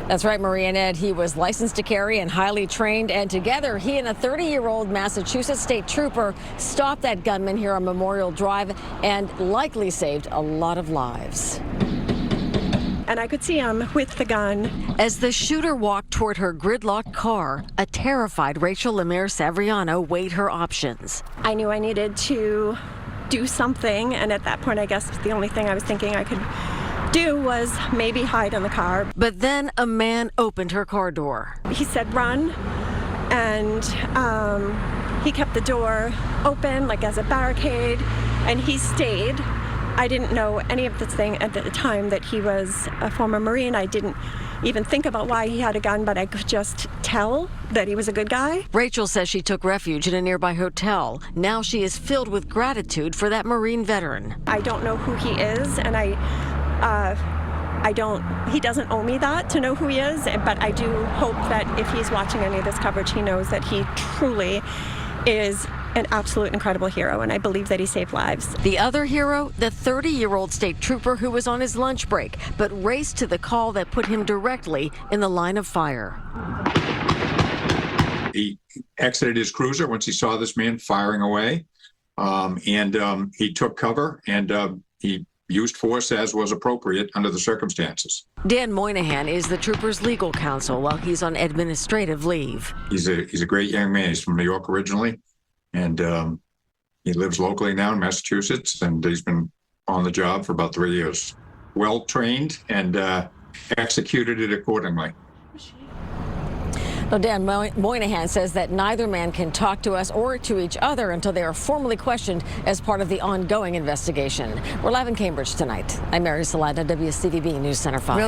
That's right, Marie and Ed. He was licensed to carry and highly trained, and together he and a 30-year-old Massachusetts state trooper stopped that gunman here on Memorial Drive and likely saved a lot of lives. And I could see him with the gun. As the shooter walked toward her gridlocked car, a terrified Rachel Lemire Savriano weighed her options. I knew I needed to do something, and at that point, I guess the only thing I was thinking I could do was maybe hide in the car. But then a man opened her car door. He said, "Run," and he kept the door open like as a barricade, and he stayed. I didn't know any of this thing at the time that he was a former Marine. I didn't even think about why he had a gun, but I could just tell that he was a good guy. Rachel says she took refuge in a nearby hotel. Now she is filled with gratitude for that Marine veteran. I don't know who he is, and he doesn't owe me that to know who he is, but I do hope that if he's watching any of this coverage, he knows that he truly is an absolute incredible hero, and I believe that he saved lives. The other hero, the 30-year-old state trooper who was on his lunch break, but raced to the call that put him directly in the line of fire. He exited his cruiser once he saw this man firing away, and he took cover, and he used force as was appropriate under the circumstances. Dan Moynihan is the trooper's legal counsel while he's on administrative leave. He's a great young man. He's from New York originally, and he lives locally now in Massachusetts, and he's been on the job for about 3 years. Well trained and executed it accordingly. Now, Dan Moynihan says that neither man can talk to us or to each other until they are formally questioned as part of the ongoing investigation. We're live in Cambridge tonight. I'm Mary Salada, WCVB News Center 5.